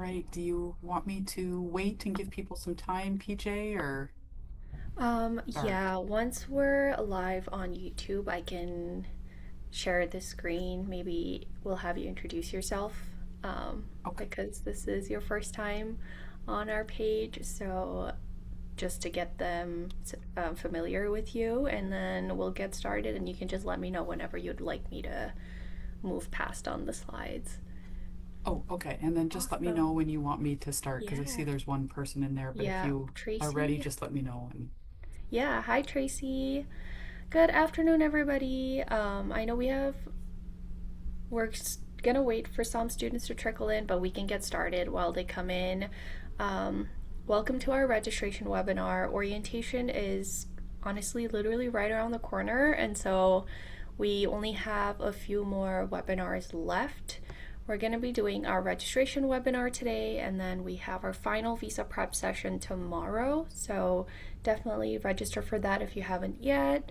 right. Do you want me to wait and give people some time, PJ, or start? Yeah, once we're live on YouTube, I can share the screen. Maybe we'll have you introduce yourself Okay. because this is your first time on our page. So, just to get them familiar with you, and then we'll get started, and you can just let me know whenever you'd like me to move past on the slides. Oh, okay. And then just let me know Awesome. when you want me to start because I see Yeah. there's one person in there, but if Yeah. you are ready, Tracy? just let me know. And Yeah. Hi, Tracy. Good afternoon, everybody. I know we're gonna wait for some students to trickle in, but we can get started while they come in. Um, Welcome to our registration webinar. Orientation is honestly literally right around the corner, and so we only have a few more webinars left. We're going to be doing our registration webinar today, and then we have our final visa prep session tomorrow. So definitely register for that if you haven't yet.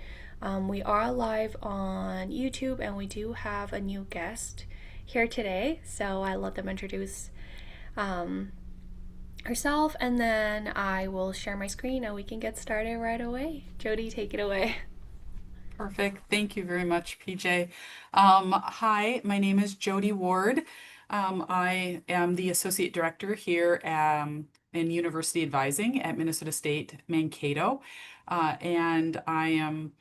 We are live on YouTube, and we do have a new guest here today. So I let them introduce um, herself, and then I will share my screen and we can get started right away. Jody, take it away. perfect. Thank you very much, PJ. Hi, my name is Jody Ward. I am the Associate Director here in University Advising at Minnesota State Mankato. And I am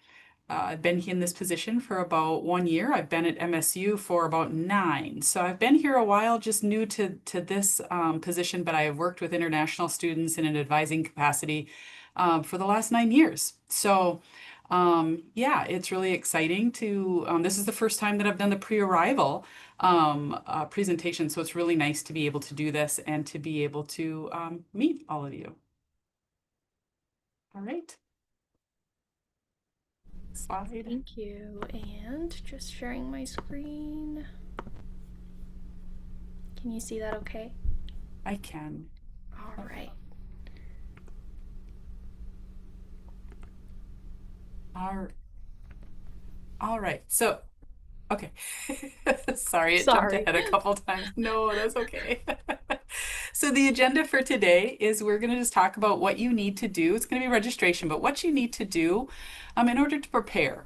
I've been in this position for about 1 year. I've been at MSU for about 9. So I've been here a while, just new to this position, but I have worked with international students in an advising capacity for the last 9 years. So yeah, it's really exciting to, this is the first time that I've done the pre-arrival presentation. So it's really nice to be able to do this and to be able to meet all of you. All right, slide. Thank you. And just sharing my screen. Can you see that okay? I can. All right. All All right. So, okay. Sorry, it jumped Sorry. ahead a couple times. No, that's okay. So the agenda for today is we're going to just talk about what you need to do. It's going to be registration, but what you need to do in order to prepare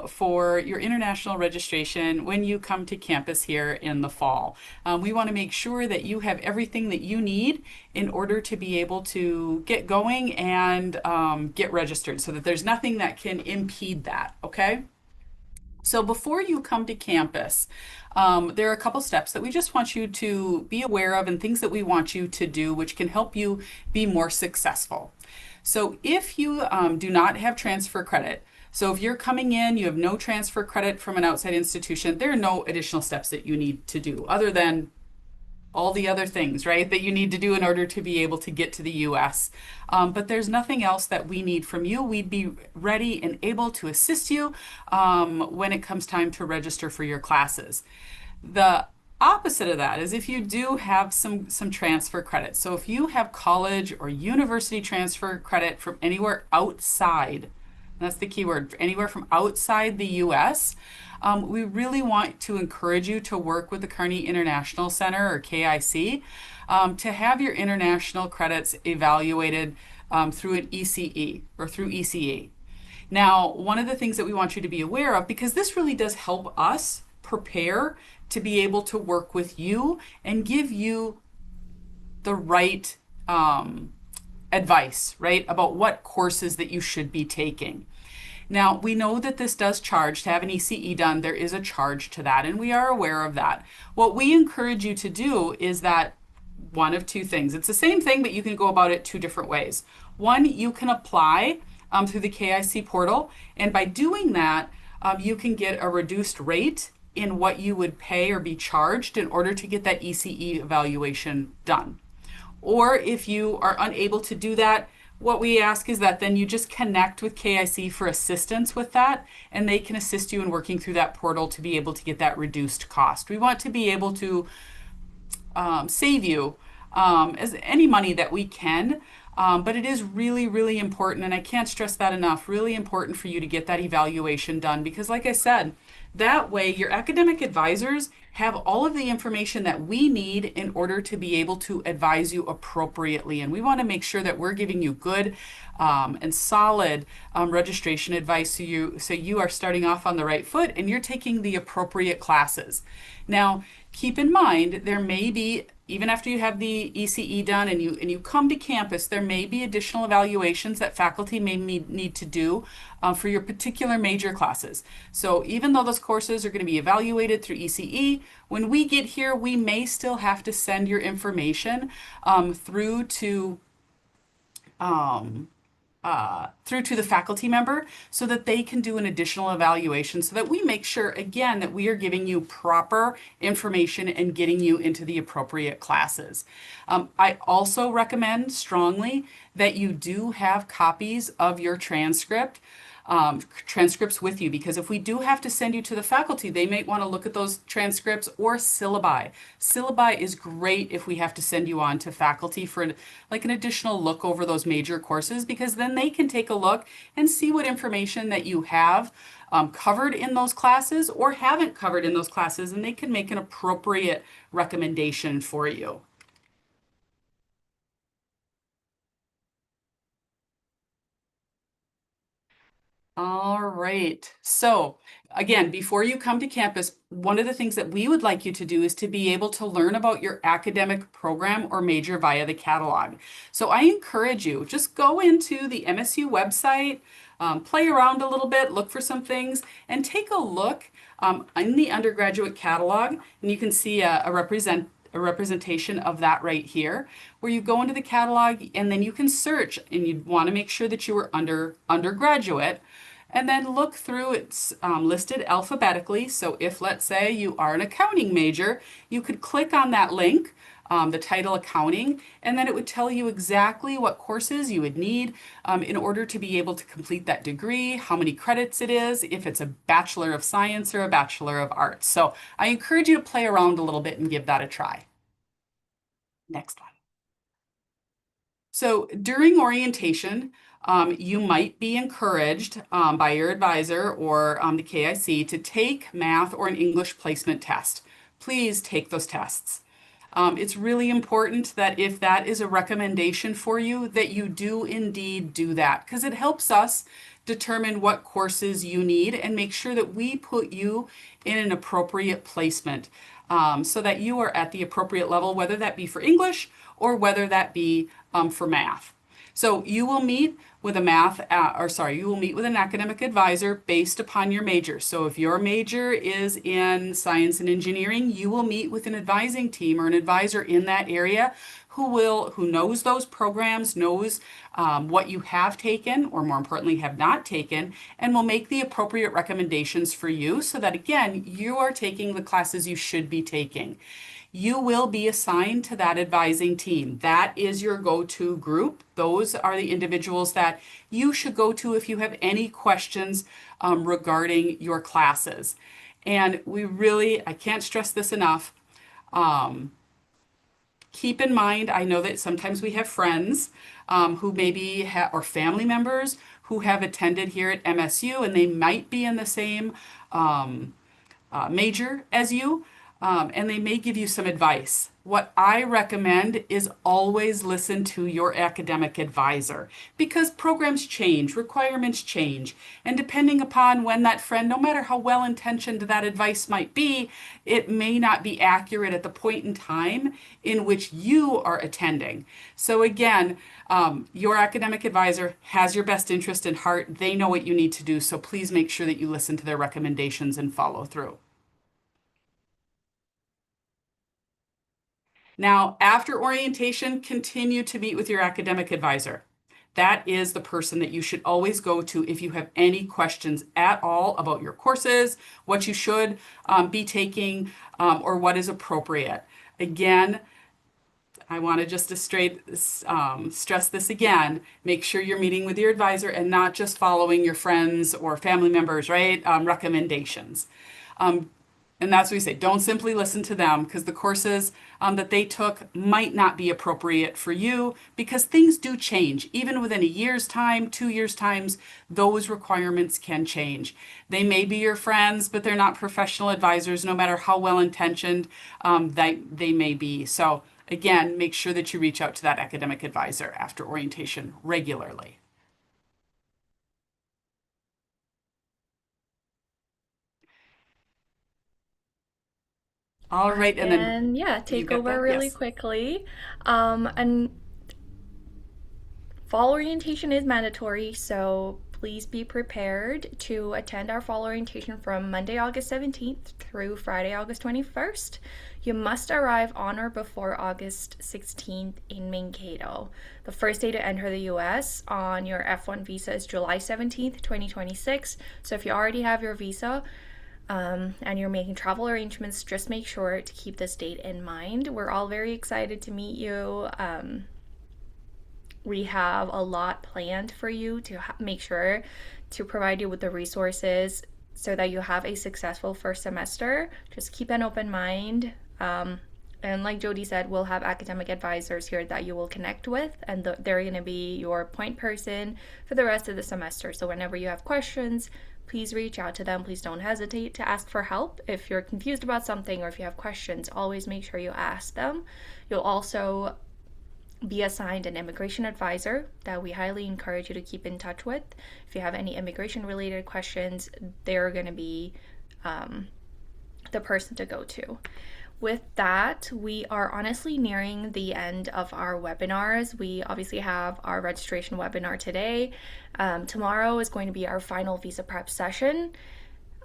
for your international registration when you come to campus here in the fall. We want to make sure that you have everything that you need in order to be able to get going and get registered so that there's nothing that can impede that, okay? So before you come to campus, there are a couple steps that we just want you to be aware of and things that we want you to do, which can help you be more successful. So if you do not have transfer credit, so if you're coming in, you have no transfer credit from an outside institution, there are no additional steps that you need to do other than all the other things, right, that you need to do in order to be able to get to the US. But there's nothing else that we need from you. We'd be ready and able to assist you when it comes time to register for your classes. The opposite of that is if you do have some transfer credit. So if you have college or university transfer credit from anywhere outside, that's the key word, anywhere from outside the US, we really want to encourage you to work with the Kearney International Center or KIC to have your international credits evaluated through an ECE or through ECE. Now, one of the things that we want you to be aware of, because this really does help us prepare to be able to work with you and give you the right advice, right, about what courses that you should be taking. Now, we know that this does charge. To have an ECE done, there is a charge to that, and we are aware of that. What we encourage you to do is that one of two things. It's the same thing, but you can go about it two different ways. One, you can apply through the KIC portal, and by doing that, you can get a reduced rate in what you would pay or be charged in order to get that ECE evaluation done. Or if you are unable to do that, what we ask is that then you just connect with KIC for assistance with that, and they can assist you in working through that portal to be able to get that reduced cost. We want to be able to save you as any money that we can. But it is really, really important, and I can't stress that enough, really important for you to get that evaluation done because, like I said, that way your academic advisors have all of the information that we need in order to be able to advise you appropriately. And we want to make sure that we're giving you good and solid registration advice so you are starting off on the right foot and you're taking the appropriate classes. Now, keep in mind there may be, even after you have the ECE done and you come to campus, there may be additional evaluations that faculty may need to do for your particular major classes. So even though those courses are going to be evaluated through ECE, when we get here, we may still have to send your information through to the faculty member so that they can do an additional evaluation so that we make sure, again, that we are giving you proper information and getting you into the appropriate classes. I also recommend strongly that you do have copies of your transcripts with you because if we do have to send you to the faculty, they may want to look at those transcripts or syllabi. Syllabi is great if we have to send you on to faculty for like an additional look over those major courses because then they can take a look and see what information that you have covered in those classes or haven't covered in those classes, and they can make an appropriate recommendation for you. All right. So, again, before you come to campus, one of the things that we would like you to do is to be able to learn about your academic program or major via the catalog. So, I encourage you, just go into the MSU website, play around a little bit, look for some things, and take a look in the undergraduate catalog. And you can see a representation of that right here, where you go into the catalog and then you can search, and you want to make sure that you are undergraduate. And then look through, it's listed alphabetically. So if, let's say, you are an accounting major, you could click on that link, the title accounting, and then it would tell you exactly what courses you would need in order to be able to complete that degree, how many credits it is, if it's a Bachelor of Science or a Bachelor of Arts. So I encourage you to play around a little bit and give that a try. Next one. So during orientation, you might be encouraged by your advisor or the KIC to take math or an English placement test. Please take those tests. It's really important that if that is a recommendation for you, that you do indeed do that because it helps us determine what courses you need and make sure that we put you in an appropriate placement so that you are at the appropriate level, whether that be for English or whether that be for math. So you will meet with you will meet with an academic advisor based upon your major. So if your major is in science and engineering, you will meet with an advising team or an advisor in that area who knows those programs, knows what you have taken, or more importantly, have not taken, and will make the appropriate recommendations for you so that, again, you are taking the classes you should be taking. You will be assigned to that advising team. That is your go-to group. Those are the individuals that you should go to if you have any questions regarding your classes. And I can't stress this enough. Keep in mind, I know that sometimes we have friends who maybe or family members who have attended here at MSU and they might be in the same major as you. And they may give you some advice. What I recommend is always listen to your academic advisor because programs change, requirements change, and depending upon when that friend, no matter how well-intentioned that advice might be, it may not be accurate at the point in time in which you are attending. So again, your academic advisor has your best interest in heart. They know what you need to do, so please make sure that you listen to their recommendations and follow through. Now, after orientation, continue to meet with your academic advisor. That is the person that you should always go to if you have any questions at all about your courses, what you should be taking, or what is appropriate. Again, I want to just stress this again. Make sure you're meeting with your advisor and not just following your friends or family members, right? Recommendations. And that's what we say. Don't simply listen to them because the courses that they took might not be appropriate for you because things do change. Even within a year's time, 2 years' times, those requirements can change. They may be your friends, but they're not professional advisors, no matter how well intentioned they may be. So, again, make sure that you reach out to that academic advisor after orientation regularly. All I right, and then can, yeah, you take got over that? really Yes. quickly. And fall orientation is mandatory, so please be prepared to attend our fall orientation from Monday, August 17th through Friday, August 21st. You must arrive on or before August 16th in Mankato. The first day to enter the US on your F1 visa is July 17th, 2026. So if you already have your visa, and you're making travel arrangements, just make sure to keep this date in mind. We're all very excited to meet you. We have a lot planned for you to make sure to provide you with the resources so that you have a successful first semester. Just keep an open mind. And like Jody said, we'll have academic advisors here that you will connect with, and they're going to be your point person for the rest of the semester. So whenever you have questions, please reach out to them. Please don't hesitate to ask for help. If you're confused about something or if you have questions, always make sure you ask them. You'll also be assigned an immigration advisor that we highly encourage you to keep in touch with. If you have any immigration related questions, they're going to be the person to go to. With that, we are honestly nearing the end of our webinars. We obviously have our registration webinar today. Tomorrow is going to be our final visa prep session.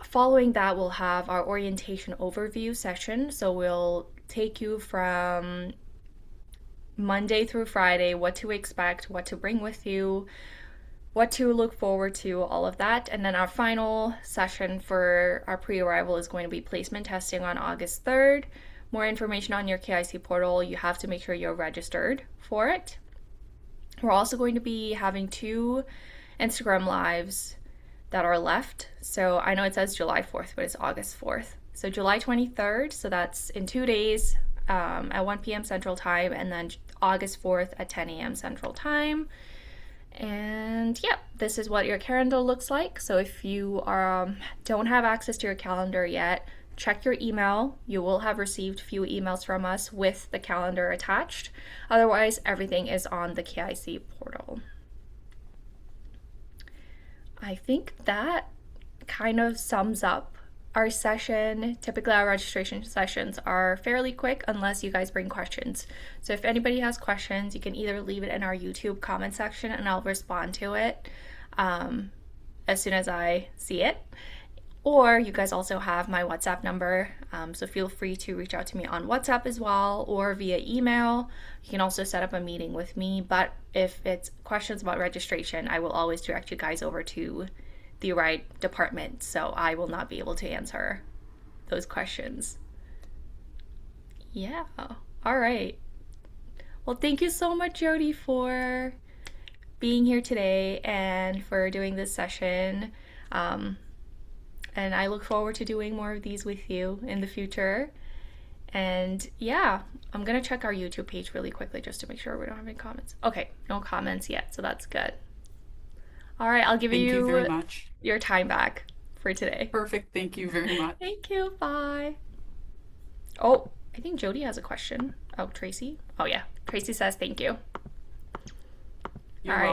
Following that, we'll have our orientation overview session. So we'll take you from Monday through Friday, what to expect, what to bring with you, what to look forward to, all of that. And then our final session for our pre-arrival is going to be placement testing on August 3rd. More information on your KIC portal. You have to make sure you're registered for it. We're also going to be having 2 Instagram lives that are left. So I know it says July 4th, but it's August 4th. So July 23rd, so that's in 2 days at 1 p.m. Central Time, and then August 4th at 10 a.m. Central Time. And yeah, this is what your calendar looks like. So if you don't have access to your calendar yet, check your email. You will have received a few emails from us with the calendar attached. Otherwise, everything is on the KIC portal. I think that kind of sums up our session. Typically, our registration sessions are fairly quick unless you guys bring questions. So if anybody has questions, you can either leave it in our YouTube comment section and I'll respond to it as soon as I see it. Or you guys also have my WhatsApp number, so feel free to reach out to me on WhatsApp as well or via email. You can also set up a meeting with me, but if it's questions about registration, I will always direct you guys over to the right department, so I will not be able to answer those questions. Yeah, all right. Well, thank you so much, Jody, for being here today and for doing this session. And I look forward to doing more of these with you in the future. And yeah, I'm gonna check our YouTube page really quickly just to make sure we don't have any comments. Okay, no comments yet, so that's good. All right, I'll give Thank you very you much. your time back for today. Perfect. Thank you very much. Thank you. Bye. Oh, I think Jody has a question. Oh, Tracy? Oh, yeah. Tracy says thank you. You're All right.